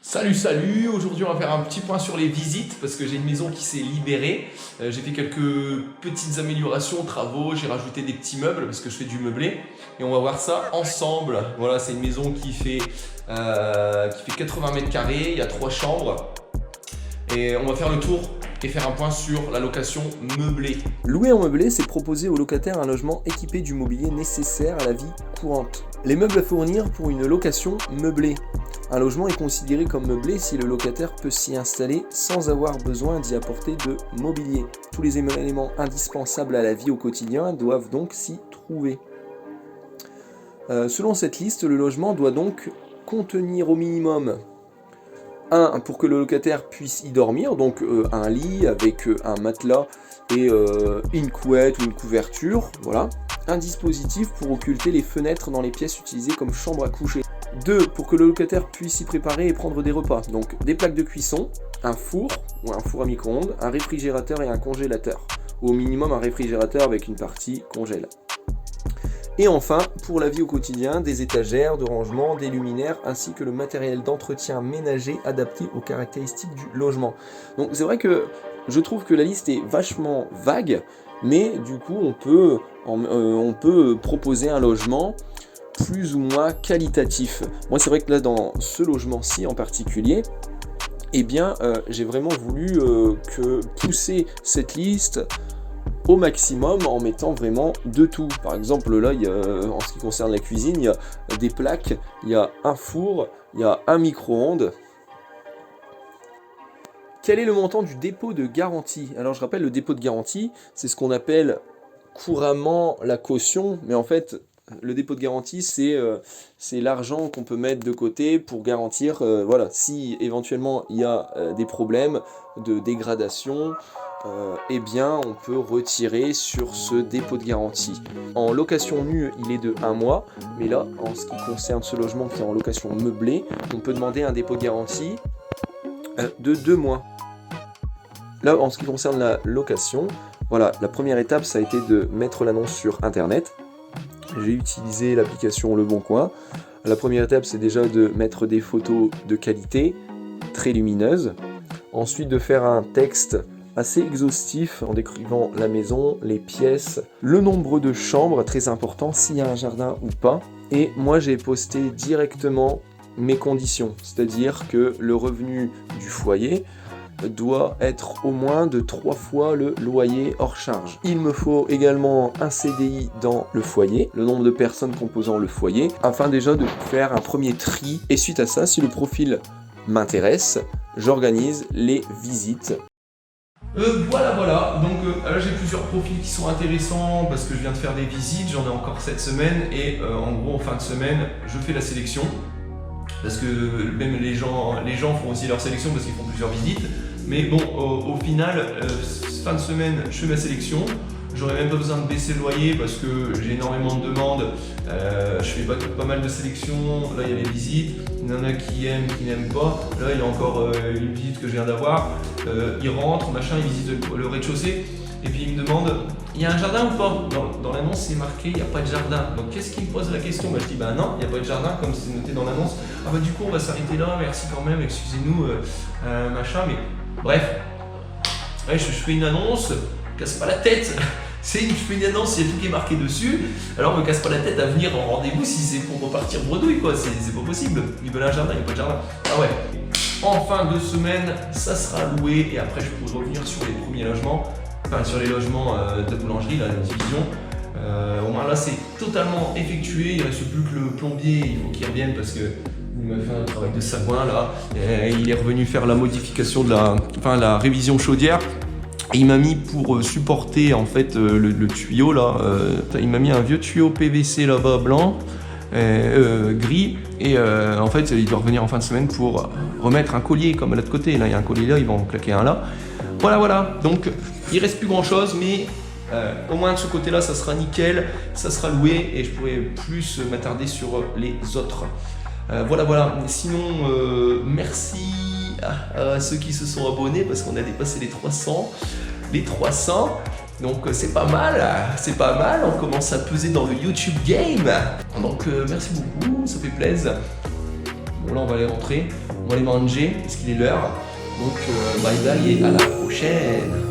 Salut, aujourd'hui on va faire un petit point sur les visites parce que j'ai une maison qui s'est libérée. J'ai fait quelques petites améliorations, travaux, j'ai rajouté des petits meubles parce que je fais du meublé et on va voir ça ensemble. Voilà, c'est une maison qui fait 80 mètres carrés, il y a 3 chambres et on va faire le tour et faire un point sur la location meublée. Louer en meublé, c'est proposer aux locataires un logement équipé du mobilier nécessaire à la vie courante. Les meubles à fournir pour une location meublée. Un logement est considéré comme meublé si le locataire peut s'y installer sans avoir besoin d'y apporter de mobilier. Tous les éléments indispensables à la vie au quotidien doivent donc s'y trouver. Selon cette liste, le logement doit donc contenir au minimum 1. Pour que le locataire puisse y dormir, donc un lit avec un matelas et une couette ou une couverture, voilà. Un dispositif pour occulter les fenêtres dans les pièces utilisées comme chambre à coucher. 2. Pour que le locataire puisse y préparer et prendre des repas, donc des plaques de cuisson, un four ou un four à micro-ondes, un réfrigérateur et un congélateur, ou au minimum un réfrigérateur avec une partie congèle. Et enfin, pour la vie au quotidien, des étagères de rangement, des luminaires, ainsi que le matériel d'entretien ménager adapté aux caractéristiques du logement. Donc c'est vrai que je trouve que la liste est vachement vague, mais du coup on peut proposer un logement plus ou moins qualitatif. Moi c'est vrai que là dans ce logement-ci en particulier, eh bien j'ai vraiment voulu pousser cette liste au maximum en mettant vraiment de tout. Par exemple là, en ce qui concerne la cuisine, il y a des plaques, il y a un four, il y a un micro-ondes. Quel est le montant du dépôt de garantie? Alors je rappelle, le dépôt de garantie, c'est ce qu'on appelle couramment la caution, mais en fait le dépôt de garantie c'est l'argent qu'on peut mettre de côté pour garantir, voilà, si éventuellement il y a des problèmes de dégradation, eh bien on peut retirer sur ce dépôt de garantie. En location nue, il est de 1 mois, mais là, en ce qui concerne ce logement qui est en location meublée, on peut demander un dépôt de garantie de 2 mois. Là, en ce qui concerne la location, voilà, la première étape, ça a été de mettre l'annonce sur Internet. J'ai utilisé l'application Le Bon Coin. La première étape, c'est déjà de mettre des photos de qualité, très lumineuses. Ensuite, de faire un texte assez exhaustif en décrivant la maison, les pièces, le nombre de chambres, très important, s'il y a un jardin ou pas. Et moi j'ai posté directement mes conditions, c'est-à-dire que le revenu du foyer doit être au moins de 3 fois le loyer hors charge. Il me faut également un CDI dans le foyer, le nombre de personnes composant le foyer, afin déjà de faire un premier tri. Et suite à ça, si le profil m'intéresse, j'organise les visites. Voilà, donc là j'ai plusieurs profils qui sont intéressants parce que je viens de faire des visites, j'en ai encore cette semaine et en gros en fin de semaine je fais la sélection parce que même les gens font aussi leur sélection parce qu'ils font plusieurs visites, mais bon au final fin de semaine je fais ma sélection. J'aurais même pas besoin de baisser le loyer parce que j'ai énormément de demandes, je fais pas mal de sélections, là il y a les visites, il y en a qui aiment, qui n'aiment pas, là il y a encore une visite que je viens d'avoir, il rentre, machin, il visite le rez-de-chaussée et puis il me demande, il y a un jardin ou pas? Dans l'annonce c'est marqué, il n'y a pas de jardin, donc qu'est-ce qui me pose la question? Je dis bah non, il n'y a pas de jardin comme c'est noté dans l'annonce, ah bah du coup on va s'arrêter là, merci quand même, excusez-nous, machin, mais bref, ouais, je fais une annonce, casse pas la tête. Je fais une annonce, il y a tout qui est marqué dessus, alors me casse pas la tête à venir en rendez-vous si c'est pour repartir bredouille quoi, c'est pas possible. Ils veulent un jardin, il n'y a pas de jardin. Ah ouais. En fin de semaine, ça sera loué et après je pourrai revenir sur les premiers logements, enfin sur les logements de la boulangerie, la division. Au moins là c'est totalement effectué, il ne reste plus que le plombier, il faut qu'il revienne parce que il m'a fait un travail de sagouin là, et il est revenu faire la modification de la révision chaudière. Et il m'a mis pour supporter en fait le tuyau là, il m'a mis un vieux tuyau PVC là-bas blanc, gris, et en fait il doit revenir en fin de semaine pour remettre un collier comme à l'autre côté, là il y a un collier là, ils vont en claquer un là. Voilà, donc il reste plus grand chose, mais au moins de ce côté là ça sera nickel, ça sera loué et je pourrai plus m'attarder sur les autres. Voilà, sinon merci à ceux qui se sont abonnés parce qu'on a dépassé les 300, donc c'est pas mal, on commence à peser dans le YouTube game, donc merci beaucoup, ça fait plaisir. Bon là on va aller rentrer, on va les manger parce qu'il est l'heure. Donc bye bye et à la prochaine.